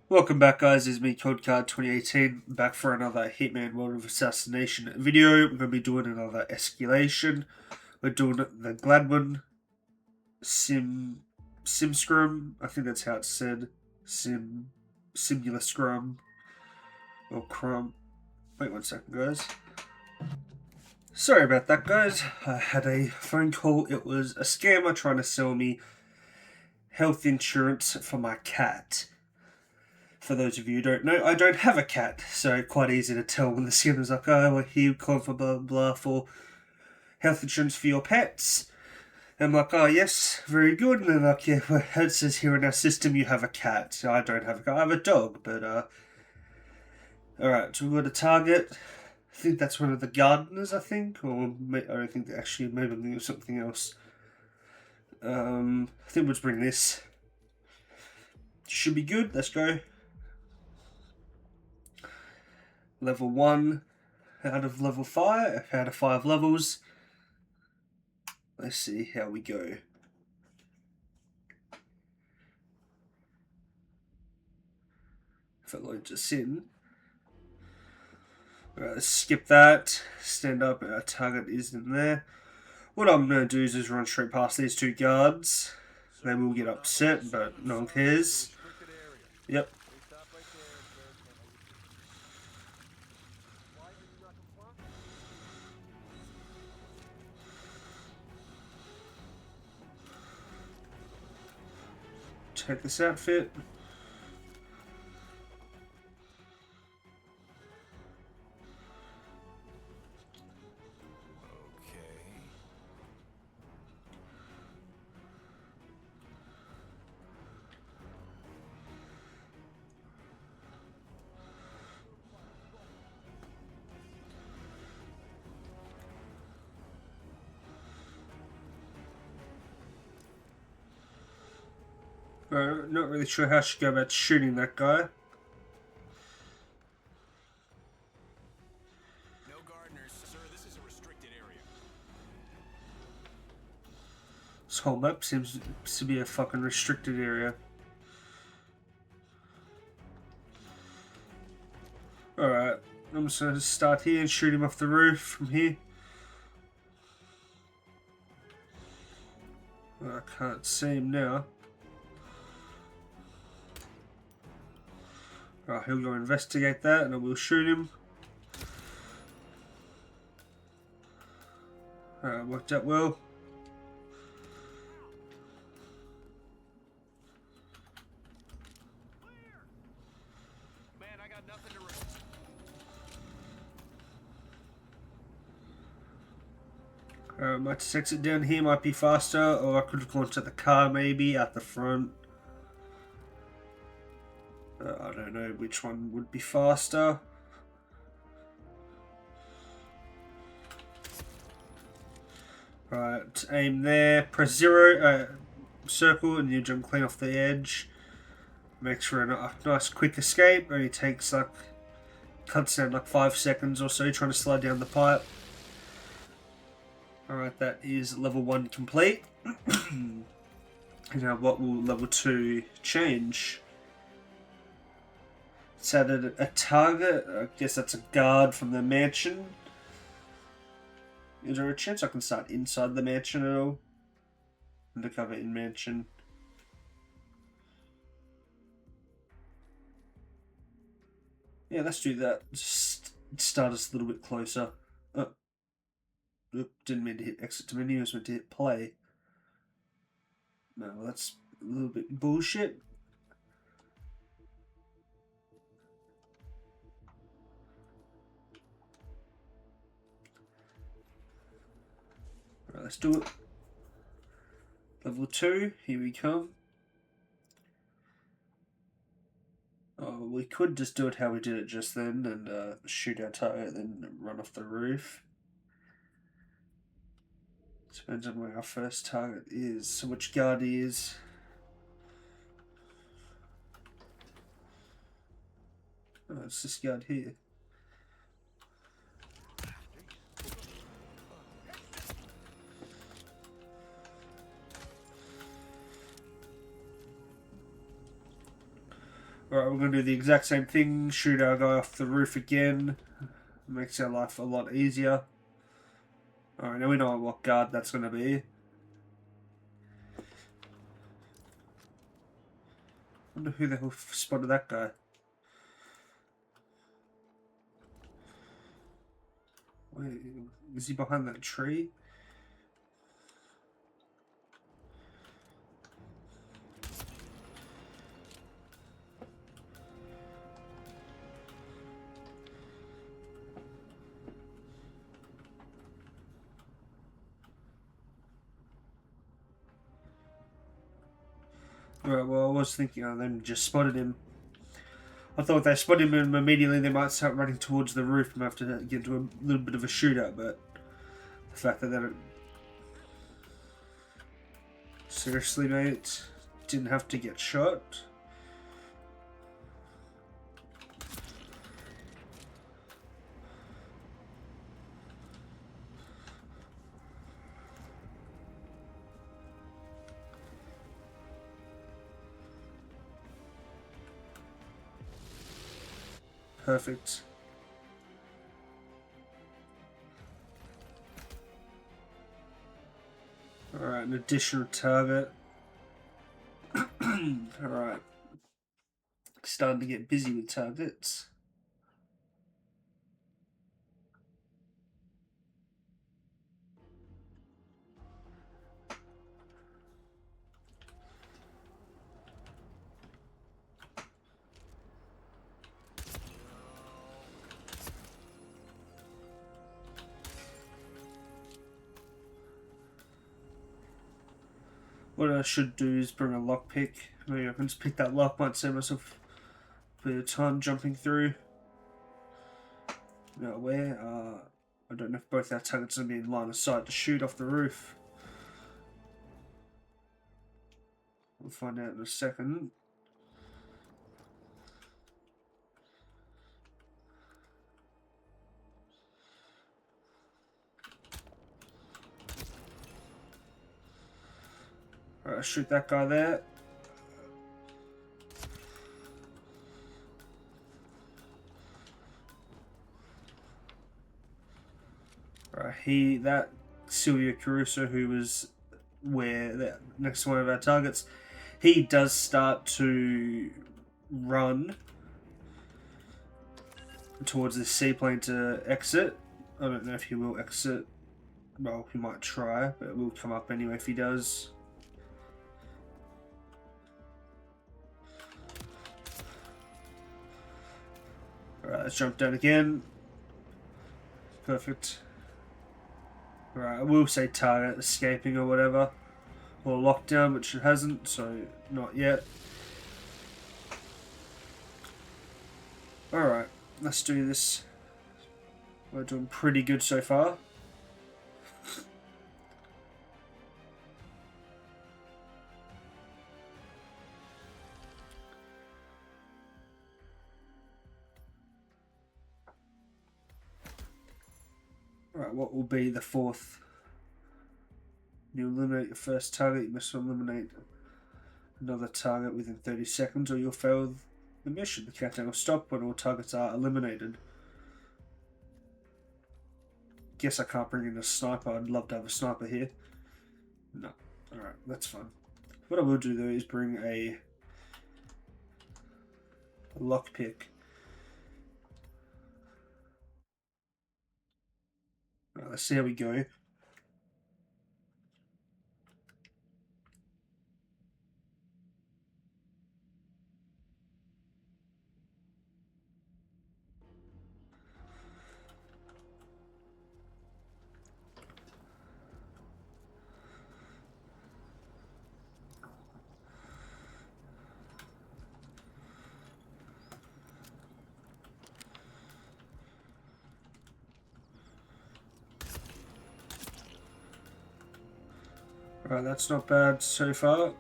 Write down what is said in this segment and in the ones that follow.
Welcome back, guys. It's me, CodeCard 2018, back for another Hitman World of Assassination video. We're going to be doing another Escalation. We're doing the Gladwyn Simscrum. I think that's how it's said. Simulacrum. Or Crumb. Wait 1 second, guys. Sorry about that, guys. I had a phone call. It was a scammer trying to sell me health insurance for my cat. For those of you who don't know, I don't have a cat, so quite easy to tell when the scammer's like, oh, well, here you come for blah, blah, for health insurance for your pets. And I'm like, oh, yes, very good. And they're like, yeah, well, it says here in our system you have a cat. So I don't have a cat. I have a dog, but, alright, so we've got a target. I think that's one of the gardeners, I think. Or, I don't think, actually, maybe I'm thinking of something else. I think we'll just bring this. Should be good. Let's go. Level 1 out of level 5, out of 5 levels. Let's see how we go. If it loads us in. Alright, let's skip that. Stand up, our target is in there. What I'm going to do is just run straight past these two guards. They will get upset, but no one cares. Yep. Take this outfit. Not really sure how I should go about shooting that guy. No gardeners, sir. This is a restricted area. This whole map seems to be a fucking restricted area. Alright, I'm just gonna start here and shoot him off the roof from here. I can't see him now. Alright, he'll go investigate that and I will shoot him. Alright, worked out well. Man, I got nothing to My exit down here might be faster, or I could have gone to the car maybe at the front. I don't know which one would be faster. Right, aim there, press 0, circle, and you jump clean off the edge. Makes for a nice quick escape. Only takes like, cuts down like 5 seconds or so trying to slide down the pipe. Alright, that is level 1 complete. Now what will level 2 change? It's added a target. I guess that's a guard from the mansion. Is there a chance I can start inside the mansion at all? Undercover in mansion. Yeah, let's do that. Just start us a little bit closer. Didn't mean to hit exit to menu, I was meant to hit play. No, well, that's a little bit bullshit. Right, let's do it. Level 2, here we come. Oh, we could just do it how we did it just then and shoot our target, then run off the roof. Depends on where our first target is, so which guard he is. Oh, it's this guard here. Alright, we're going to do the exact same thing. Shoot our guy off the roof again. Makes our life a lot easier. Alright, now we know what guard that's going to be. Wonder who the hell spotted that guy. Wait, is he behind that tree? Right, well, I was thinking of them just spotted him. I thought if they spotted him immediately, they might start running towards the roof and have to get into a little bit of a shootout, but the fact that they don't... Seriously, mate? Didn't have to get shot? Perfect. Alright, an additional target. Alright. Starting to get busy with targets. What I should do is bring a lockpick. Maybe I can just pick that lock, might save myself a bit of time jumping through. Now where? I don't know if both our targets are going to be in line of sight to shoot off the roof. We'll find out in a second. Alright, shoot that guy there. Alright, that Silvio Caruso, who was next to one of our targets, he does start to run towards this seaplane to exit. I don't know if he will exit. Well, he might try, but it will come up anyway if he does. Alright, let's jump down again. Perfect. Alright, I will say target escaping or whatever. Or lockdown, which it hasn't, so not yet. Alright, let's do this. We're doing pretty good so far. Alright, what will be the fourth? You eliminate your first target, you must eliminate another target within 30 seconds or you'll fail the mission. The countdown will stop when all targets are eliminated. Guess I can't bring in a sniper. I'd love to have a sniper here. No. Alright, that's fine. What I will do though is bring a lockpick. Alright, let's see how we go. Alright, that's not bad so far.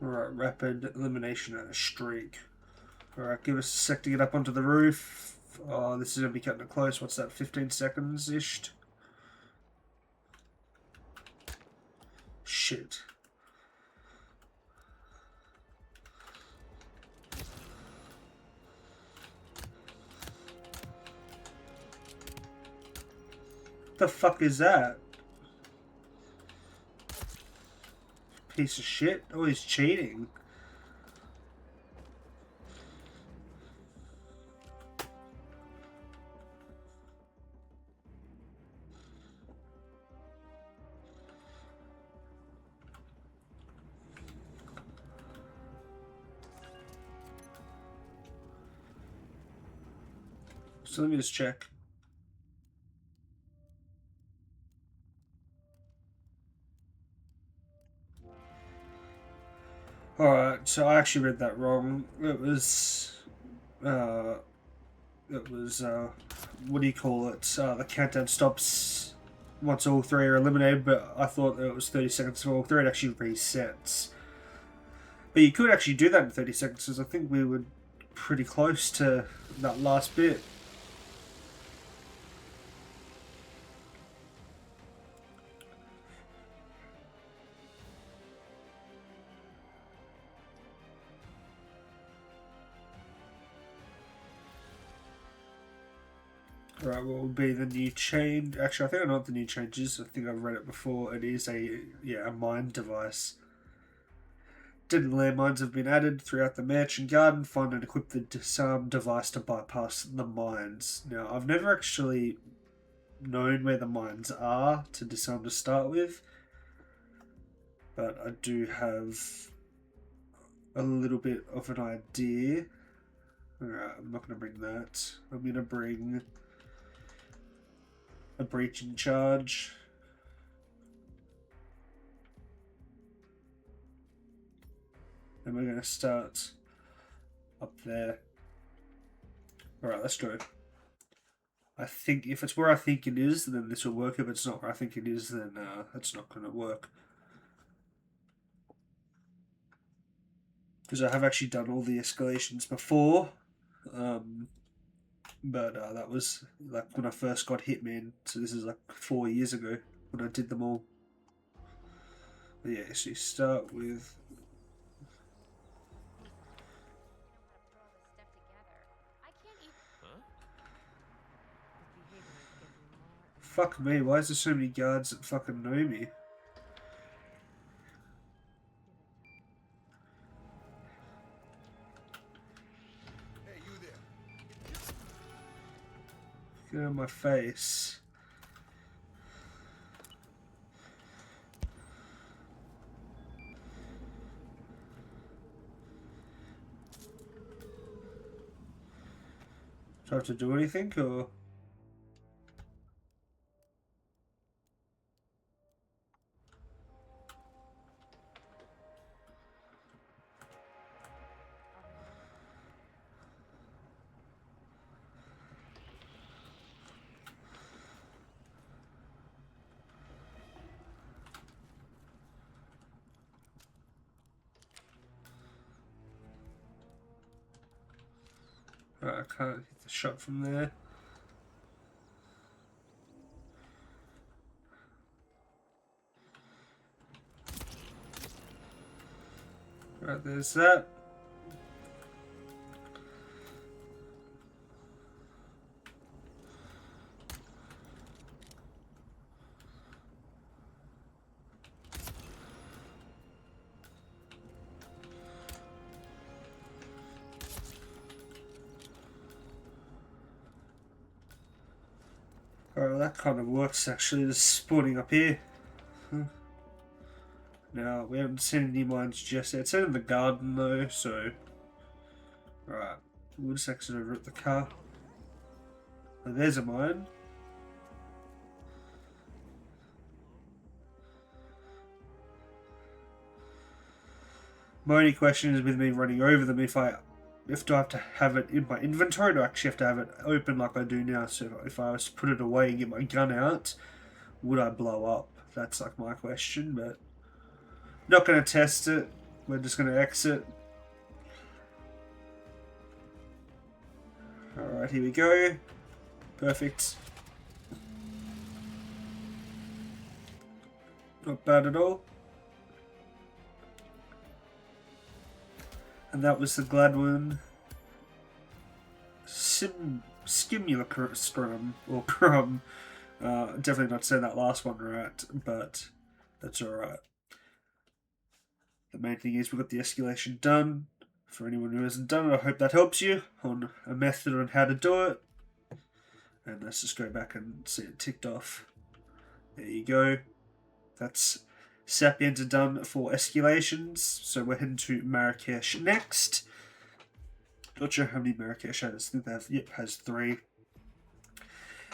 Alright, rapid elimination at a streak. Alright, give us a sec to get up onto the roof. Oh, this is going to be cutting it close. What's that, 15 seconds-ish? Shit. the fuck is that? Piece of shit. Oh, he's cheating. So let me just check. Alright, so I actually read that wrong. It was, what do you call it? The countdown stops once all three are eliminated, but I thought it was 30 seconds for all three. It actually resets. But you could actually do that in 30 seconds, because I think we were pretty close to that last bit. Right, what will be the new change? Actually, I think I know what the new change is. I think I've read it before. It is a mine device. Deadly landmines have been added throughout the mansion garden. Find and equip the disarm device to bypass the mines. Now, I've never actually known where the mines are to disarm to start with, but I do have a little bit of an idea. Alright, I'm not going to bring that. I'm going to bring a breaching charge. And we're going to start up there. Alright, let's go. I think if it's where I think it is, then this will work. If it's not where I think it is, then that's not going to work. Because I have actually done all the escalations before. But that was like when I first got Hitman. So this is like 4 years ago when I did them all. But yeah, so you start with... Fuck me, why is there so many guards that fucking know me? Hey, you there. Get out of my face. Do I have to do anything, or...? Right, I can't hit the shot from there. Right, there's that. Oh, that kind of works actually, just spawning up here. Now, we haven't seen any mines just yet. It's in the garden though, so... Right, we'll just exit over at the car. Oh, there's a mine. My only question is with me running over them, if do I have to have it in my inventory, or do I actually have to have it open like I do now? So if I was to put it away and get my gun out, would I blow up? That's like my question, but not going to test it. We're just going to exit. Alright, here we go. Perfect. Not bad at all. And that was the Gladwyn Simulacrum, or Crum. Definitely not saying that last one right, but that's alright. The main thing is we got the escalation done. For anyone who hasn't done it, I hope that helps you on a method on how to do it. And let's just go back and see it ticked off. There you go. That's Sapiens are done for escalations. So we're heading to Marrakesh next. Not sure how many Marrakesh has. I think they have, yep, has 3.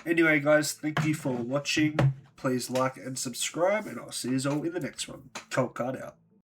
Anyway, guys, thank you for watching. Please like and subscribe, and I'll see you all in the next one. Cold Card out.